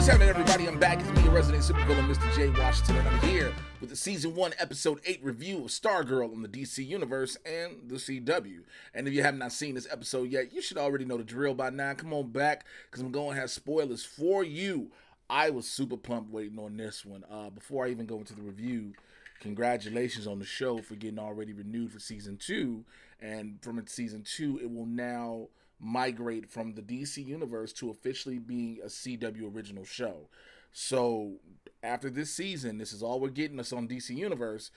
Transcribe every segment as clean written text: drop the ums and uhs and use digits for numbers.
happening, everybody? I'm back. It's me, your resident supervillain, Mr. J. Washington, and I'm here with the Season 1, Episode 8 review of Stargirl in the DC Universe and the CW. And if you have not seen this episode yet, you should already know the drill by now. Come on back, because I'm going to have spoilers for you. I was super pumped waiting on this one. Before I even go into the review, congratulations on the show for getting already renewed for Season 2. And from Season 2, it will now migrate from the DC Universe to officially being a CW original show. So after this season, this is all we're getting us on DC Universe.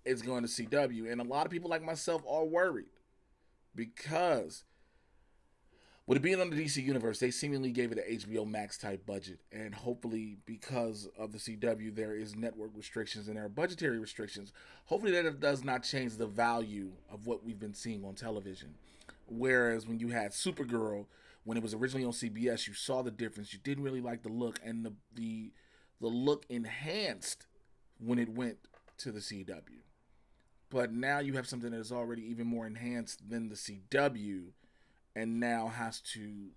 It's going to CW. And a lot of people like myself are worried because with it being on the DC Universe, they seemingly gave it an HBO Max type budget. And hopefully, because of the CW, there is network restrictions and there are budgetary restrictions. Hopefully that does not change the value of what we've been seeing on television. Whereas when you had Supergirl, when it was originally on CBS, you saw the difference. You didn't really like the look, and the look enhanced when it went to the CW. But now you have something that is already even more enhanced than the CW, and now has to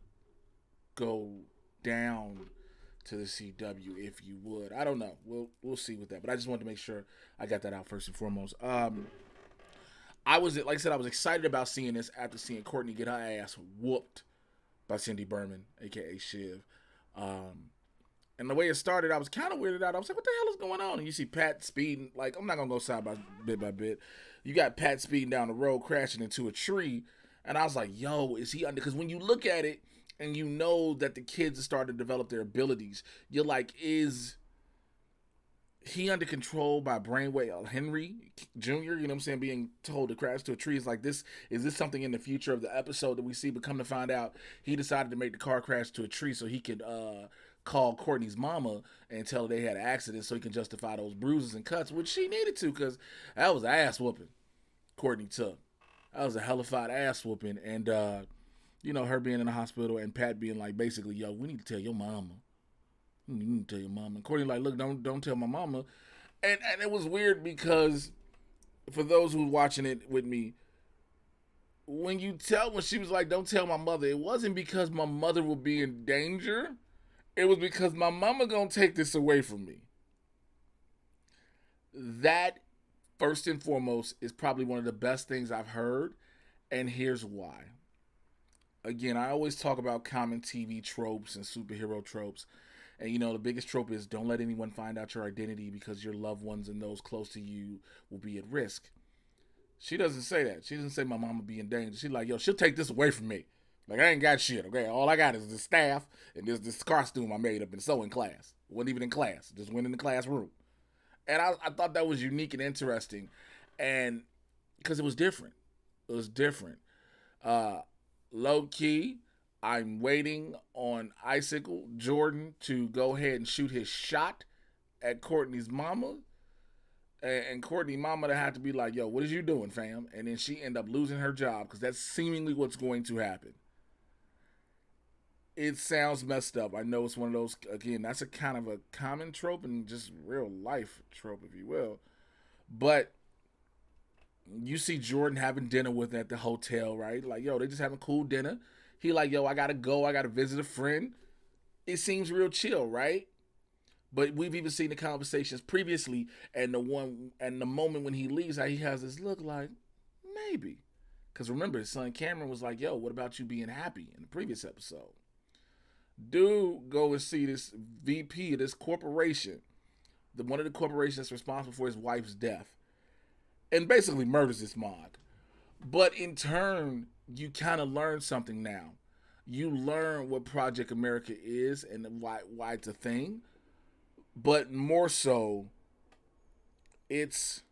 go down to the CW, if you would. I don't know. We'll see with that. But I just wanted to make sure I got that out first and foremost. I was excited about seeing this after seeing Courtney get her ass whooped by Cindy Berman, aka Shiv. And the way it started, I was kind of weirded out. I was like, what the hell is going on? And you see Pat speeding, like, I'm not going to go side by bit. You got Pat speeding down the road, crashing into a tree. And I was like, yo, is he under? Because when you look at it and you know that the kids are starting to develop their abilities, you're like, is he under control by Brainwave Henry Jr., you know what I'm saying, being told to crash to a tree? Is like this, is this something in the future of the episode that we see? But come to find out, he decided to make the car crash to a tree so he could call Courtney's mama and tell her they had an accident so he can justify those bruises and cuts, which she needed to, because that was an ass whooping Courtney took. That was a hellified ass whooping. And, you know, her being in the hospital and Pat being like, basically, yo, we need to tell your mama. You need to tell your mama. And Courtney like, look, don't tell my mama. And it was weird because for those who watching it with me, when she was like, don't tell my mother, it wasn't because my mother will be in danger. It was because my mama gonna take this away from me. That, first and foremost, is probably one of the best things I've heard. And here's why. Again, I always talk about common TV tropes and superhero tropes. And, you know, the biggest trope is don't let anyone find out your identity because your loved ones and those close to you will be at risk. She doesn't say that. She doesn't say my mama be in danger. She's like, yo, she'll take this away from me. Like, I ain't got shit, okay? All I got is the staff and this costume I made up in sewing class. Wasn't even in class. Just went in the classroom. And I thought that was unique and interesting. And because it was different. It was different. Low key, I'm waiting on Icicle Jordan to go ahead and shoot his shot at Courtney's mama. And Courtney's mama to have to be like, yo, what is you doing, fam? And then she end up losing her job because that's seemingly what's going to happen. It sounds messed up. I know it's one of those, again, that's a kind of a common trope and just real life trope, if you will. But you see Jordan having dinner with her at the hotel, right? Like, yo, they just having cool dinner. He like, yo, I gotta go. I gotta visit a friend. It seems real chill, right? But we've even seen the conversations previously, and the moment when he leaves, how he has this look like, maybe. Because remember, his son Cameron was like, yo, what about you being happy in the previous episode? Dude, go and see this VP of this corporation, one of the corporations that's responsible for his wife's death, and basically murders this mod. But in turn, you kind of learn something now. You learn what Project America is and why it's a thing. But more so, it's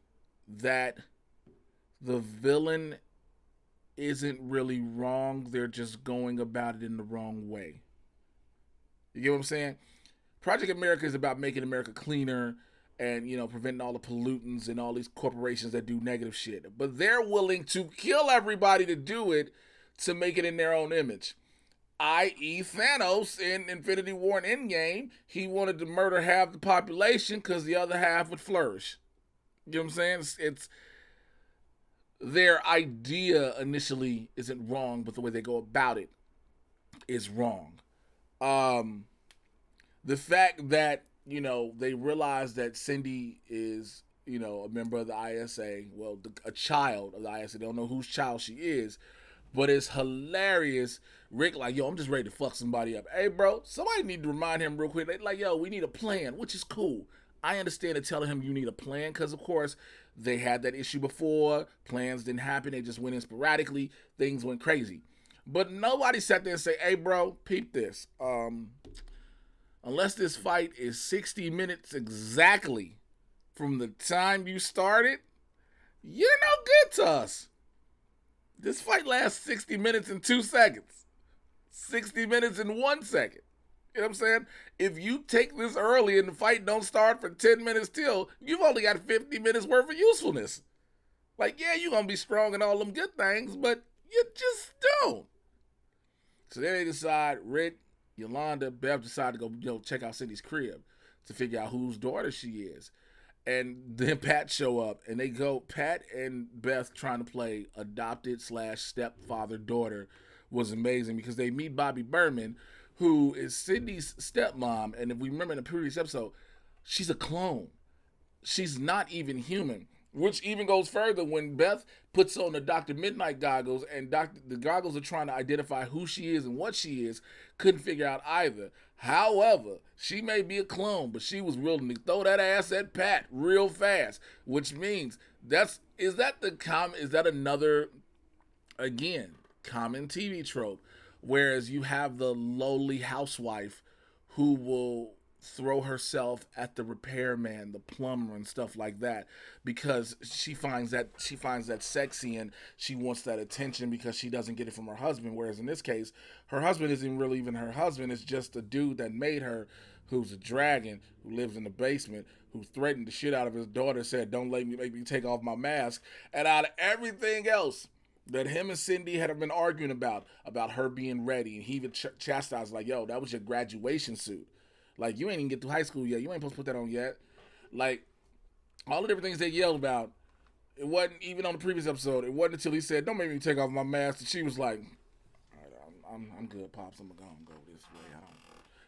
that the villain isn't really wrong. They're just going about it in the wrong way. You get what I'm saying? Project America is about making America cleaner and, you know, preventing all the pollutants and all these corporations that do negative shit. But they're willing to kill everybody to do it to make it in their own image. I.e. Thanos in Infinity War and Endgame, he wanted to murder half the population because the other half would flourish. You know what I'm saying? It's their idea initially isn't wrong, but the way they go about it is wrong. The fact that, they realize that Cindy is, a member of the ISA, well, a child of the ISA. They don't know whose child she is, but it's hilarious. Rick, like, yo, I'm just ready to fuck somebody up. Hey, bro, somebody need to remind him real quick. They like, yo, we need a plan, which is cool. I understand it telling him you need a plan because, of course, they had that issue before. Plans didn't happen. They just went in sporadically. Things went crazy. But nobody sat there and say, hey, bro, peep this. Unless this fight is 60 minutes exactly from the time you started, you're no good to us. This fight lasts 60 minutes and 2 seconds. 60 minutes and 1 second. You know what I'm saying? If you take this early and the fight don't start for 10 minutes till, you've only got 50 minutes worth of usefulness. Like, yeah, you're going to be strong in all them good things, but you just don't. So then they decide, Rick, Yolanda, Bev decide to go, check out Cindy's crib to figure out whose daughter she is. And then Pat show up, and they go, Pat and Beth trying to play adopted / stepfather daughter was amazing because they meet Bobby Berman, who is Cindy's stepmom. And if we remember in the previous episode, she's a clone. She's not even human, which even goes further when Beth puts on the Dr. Mid-Nite goggles and the goggles are trying to identify who she is and what she is, couldn't figure out either. However, she may be a clone, but she was willing to throw that ass at Pat real fast, which means is that another, again, common TV trope, whereas you have the lowly housewife who will throw herself at the repairman, the plumber, and stuff like that because she finds that sexy and she wants that attention because she doesn't get it from her husband. Whereas in this case, her husband isn't really even her husband. It's just a dude that made her, who's a dragon, who lives in the basement, who threatened the shit out of his daughter, said, "Don't make me take off my mask." And out of everything else that him and Cindy had been arguing about her being ready, and he even chastised, like, yo, that was your graduation suit. Like, you ain't even get through high school yet. You ain't supposed to put that on yet. Like, all the different things they yelled about, it wasn't, even on the previous episode, it wasn't until he said, "Don't make me take off my mask," and she was like, all right, I'm good, Pops. I'm gonna go this way. I don't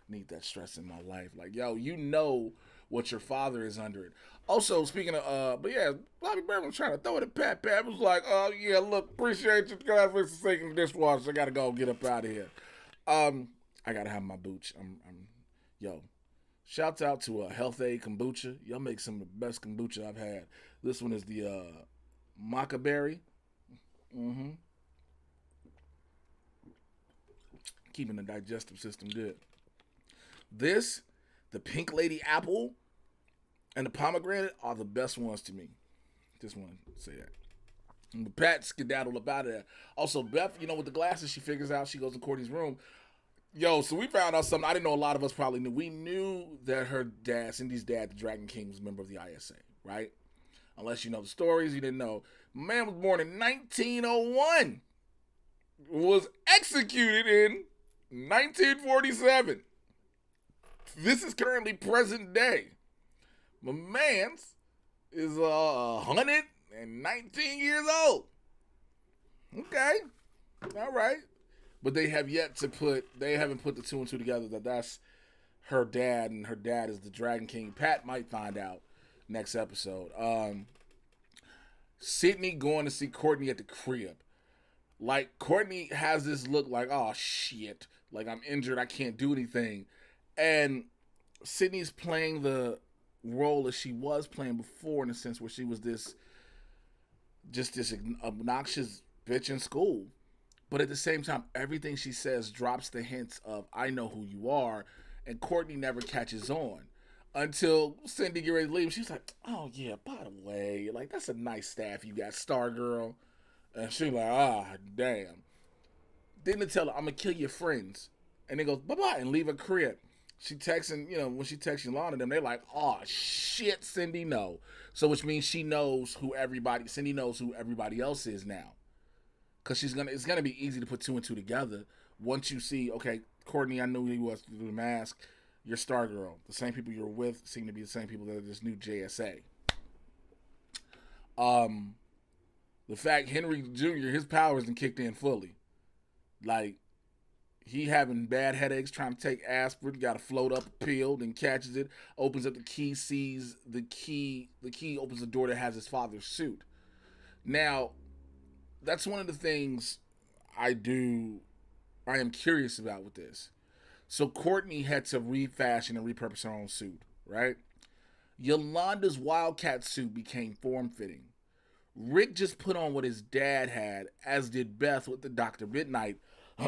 need that stress in my life. Like, yo, you know what your father is under it. Also, speaking of, but yeah, Bobby Berman was trying to throw it at Pat. Pat was like, "Oh, yeah, look, appreciate you guys for taking the dishwasher. I gotta go get up out of here. I gotta have my booch. Yo, shouts out to Health Aid Kombucha. Y'all make some of the best kombucha I've had. This one is the maca berry. Keeping the digestive system good. This, the Pink Lady Apple, and the pomegranate are the best ones to me. Just want to say that. And Pat skedaddled up out of there. Also, Beth, with the glasses, she figures out, she goes in Courtney's room. Yo, so we found out something I didn't know a lot of us probably knew. We knew that her dad, Cindy's dad, the Dragon King, was a member of the ISA, right? Unless you know the stories, you didn't know. Man was born in 1901. Was executed in 1947. This is currently present day. My man's is 119 years old. Okay. All right. But they haven't put the two and two together that that's her dad and her dad is the Dragon King. Pat might find out next episode. Sydney going to see Courtney at the crib. Like, Courtney has this look like, oh shit, like I'm injured, I can't do anything. And Sydney's playing the role as she was playing before, in a sense where she was this obnoxious bitch in school. But at the same time, everything she says drops the hints of, I know who you are. And Courtney never catches on until Cindy get ready to leave. She's like, oh yeah, by the way, like, that's a nice staff you got, Stargirl. And she's like, damn. Then they tell her, I'm going to kill your friends. And they go, bye-bye, and leave her crib. She texting, when she texts Yolanda and them, they're like, oh shit, Cindy, no. So which means Cindy knows who everybody else is now. Because it's gonna be easy to put two and two together once you see, okay, Courtney, I knew he was through the mask. You're Stargirl. The same people you're with seem to be the same people that are this new JSA. The fact Henry Jr., his powers done kicked in fully. Like, He having bad headaches, trying to take aspirin, got to float up a pill, then catches it, opens up the key, sees the key. The key opens the door that has his father's suit. Now, that's one of the things I do. I am curious about with this. So Courtney had to refashion and repurpose her own suit, right? Yolanda's Wildcat suit became form fitting. Rick just put on what his dad had, as did Beth with the Dr. Mid-Nite,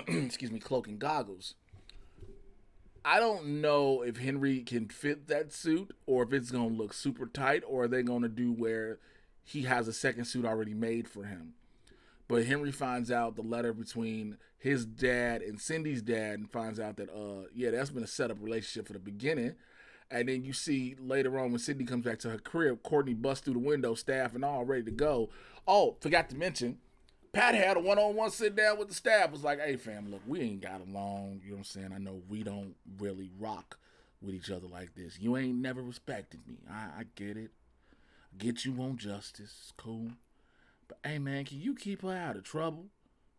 excuse me, cloak and goggles. I don't know if Henry can fit that suit or if it's going to look super tight or are they going to do where he has a second suit already made for him. But Henry finds out the letter between his dad and Cindy's dad and finds out that, yeah, that's been a set up relationship for the beginning. And then you see later on when Cindy comes back to her crib, Courtney busts through the window, staff and all, ready to go. Oh, forgot to mention, Pat had a one-on-one sit down with the staff. Was like, hey, fam, look, we ain't got along. You know what I'm saying? I know we don't really rock with each other like this. You ain't never respected me. I get it. I get you want justice. It's cool. But, hey, man, can you keep her out of trouble?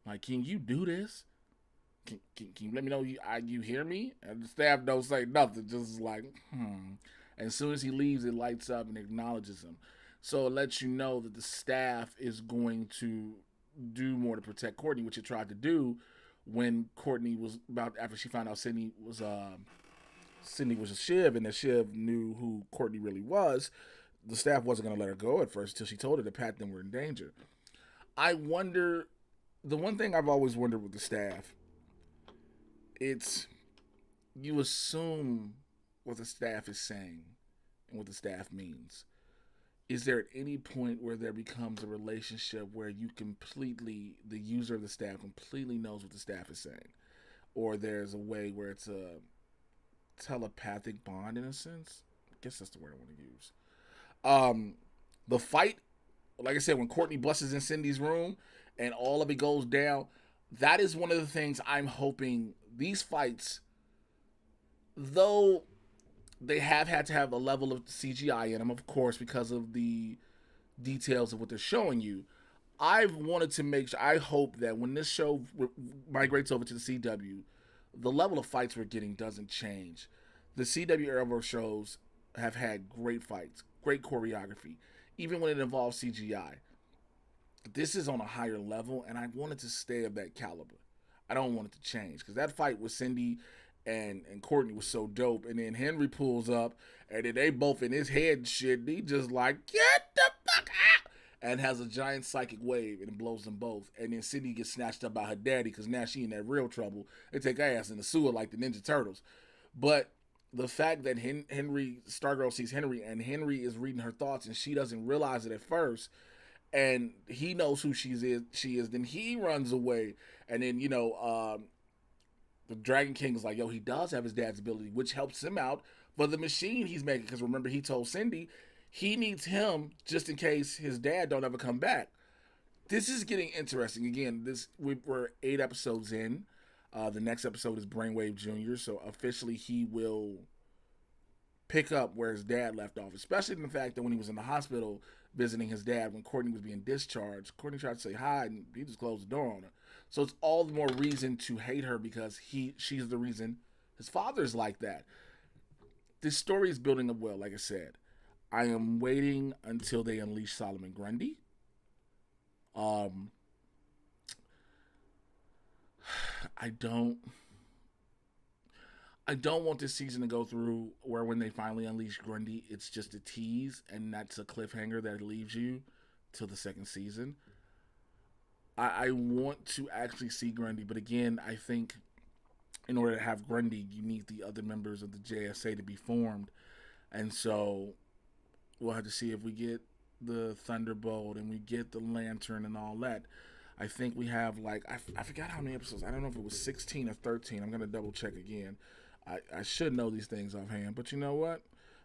Like, can you do this? Can you let me know you hear me? And the staff don't say nothing, just like, And as soon as he leaves, it lights up and acknowledges him. So it lets you know that the staff is going to do more to protect Courtney, which it tried to do when Courtney was about, after she found out Cindy was a Shiv, and that Shiv knew who Courtney really was. The staff wasn't going to let her go at first until she told her that Pat and them were in danger. I wonder, the one thing I've always wondered with the staff, it's, you assume what the staff is saying and what the staff means. Is there at any point where there becomes a relationship where you completely, the user of the staff completely knows what the staff is saying? Or there's a way where it's a telepathic bond in a sense? I guess that's the word I want to use. The fight, like I said, when Courtney busts in Cindy's room and all of it goes down, that is one of the things I'm hoping these fights, though they have had to have a level of CGI in them, of course, because of the details of what they're showing you. I've wanted to make sure, I hope that when this show migrates over to the CW, the level of fights we're getting doesn't change. The CW Arrowverse shows have had great fights, great choreography, even when it involves CGI. This is on a higher level, and I want it to stay of that caliber. I don't want it to change, because that fight with Cindy and Courtney was so dope. And then Henry pulls up, and then they both in his head and shit. And he just like, get the fuck out! And has a giant psychic wave, and it blows them both. And then Cindy gets snatched up by her daddy, because now she in that real trouble. They take her ass in the sewer like the Ninja Turtles. But the fact that Henry, Stargirl sees Henry, and Henry is reading her thoughts, and she doesn't realize it at first, and he knows who she is, then he runs away. And then, the Dragon King is like, yo, he does have his dad's ability, which helps him out. But the machine he's making, because remember, he told Cindy he needs him just in case his dad don't ever come back. This is getting interesting. Again, we're 8 episodes in. The next episode is Brainwave Jr., so officially he will pick up where his dad left off, especially in the fact that when he was in the hospital visiting his dad, when Courtney was being discharged, Courtney tried to say hi, and he just closed the door on her. So it's all the more reason to hate her, because she's the reason his father's like that. This story is building up well, like I said. I am waiting until they unleash Solomon Grundy. I don't want this season to go through where when they finally unleash Grundy, it's just a tease and that's a cliffhanger that leaves you till the second season. I want to actually see Grundy, but again, I think in order to have Grundy, you need the other members of the JSA to be formed. And so we'll have to see if we get the Thunderbolt and we get the Lantern and all that. I think we have I forgot how many episodes. I don't know if it was 16 or 13. I'm going to double check again. I should know these things offhand, but you know what?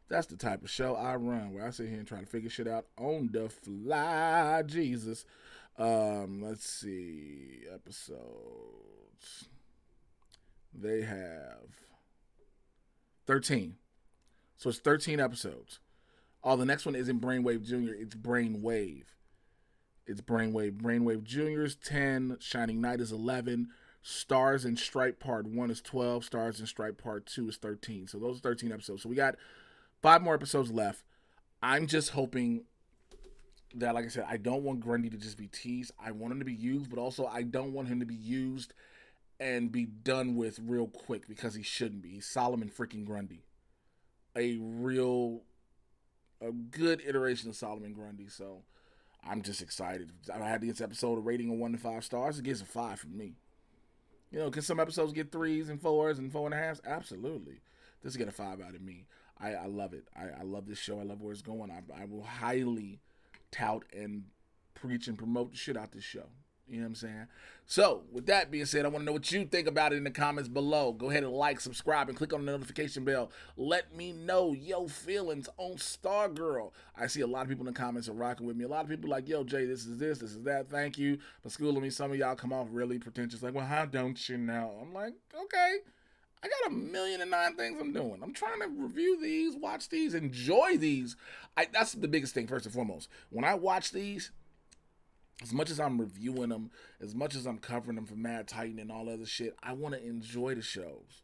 That's the type of show I run, where I sit here and try to figure shit out on the fly. Jesus. Let's see. Episodes. They have 13. So it's 13 episodes. Oh, the next one isn't Brainwave Jr., it's Brainwave. It's Brainwave. Brainwave Jr. is 10. Shining Knight is 11. Stars and Stripe Part 1 is 12. Stars and Stripe Part 2 is 13. So those are 13 episodes. So we got 5 more episodes left. I'm just hoping that, like I said, I don't want Grundy to just be teased. I want him to be used, but also I don't want him to be used and be done with real quick, because he shouldn't be. He's Solomon freaking Grundy. A good iteration of Solomon Grundy. So I'm just excited. I had this episode a rating of 1 to 5 stars. It gets a 5 from me. You know, can some episodes get 3s and 4s and 4.5s? Absolutely. This will get a 5 out of me. I love it. I love this show. I love where it's going. I will highly tout and preach and promote the shit out this show. You know what I'm saying? So, with that being said, I want to know what you think about it in the comments below. Go ahead and like, subscribe, and click on the notification bell. Let me know your feelings on Stargirl. I see a lot of people in the comments are rocking with me. A lot of people like, yo, Jay, this is that. Thank you for schooling me. Some of y'all come off really pretentious, like, well, how don't you know? I'm like, okay. I got 1,000,009 things I'm doing. I'm trying to review these, watch these, enjoy these. That's the biggest thing, first and foremost. When I watch these, as much as I'm reviewing them, as much as I'm covering them for Mad Titan and all other shit, I want to enjoy the shows.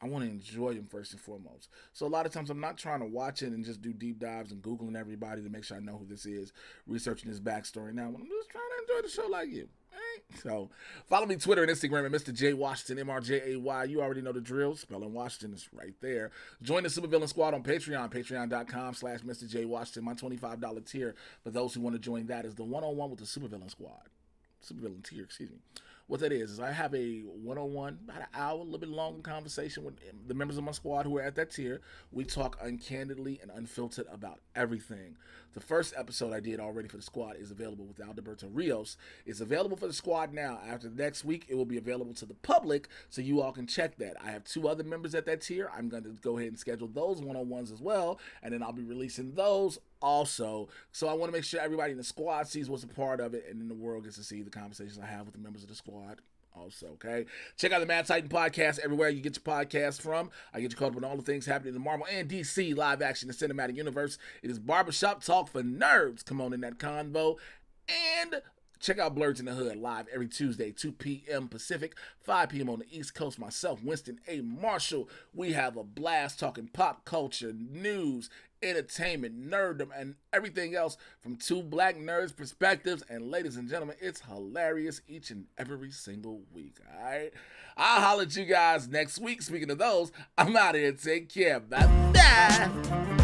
I want to enjoy them first and foremost. So a lot of times I'm not trying to watch it and just do deep dives and Googling everybody to make sure I know who this is, researching his backstory. Now, I'm just trying to enjoy the show like you. Right? So follow me Twitter and Instagram at Mr. J Washington, MRJAY. You already know the drill. Spelling Washington is right there. Join the Supervillain Squad on Patreon, patreon.com/Mr. J Washington. My $25 tier for those who want to join that is the one-on-one with the Supervillain Squad. Supervillain tier, excuse me. What that is I have a one-on-one, about an hour, a little bit longer conversation with the members of my squad who are at that tier. We talk uncandidly and unfiltered about everything. The first episode I did already for the squad is available with Alberto Rios. It's available for the squad now. After next week, it will be available to the public, so you all can check that. I have 2 other members at that tier. I'm going to go ahead and schedule those one-on-ones as well, and then I'll be releasing those also. So I want to make sure everybody in the squad sees what's a part of it, and then the world gets to see the conversations I have with the members of the squad also, okay? Check out the Mad Titan podcast everywhere you get your podcast from. I get you caught up on all the things happening in the Marvel and DC live action and cinematic universe. It is barbershop talk for nerds. Come on in that convo. And check out Blurs in the Hood live every Tuesday, 2 p.m. Pacific, 5 p.m. on the East Coast. Myself, Winston A. Marshall. We have a blast talking pop culture, news, entertainment, nerddom, and everything else from 2 black nerds' perspectives. And ladies and gentlemen, it's hilarious each and every single week, all right? I'll holler at you guys next week. Speaking of those, I'm out of here. Take care. Bye-bye.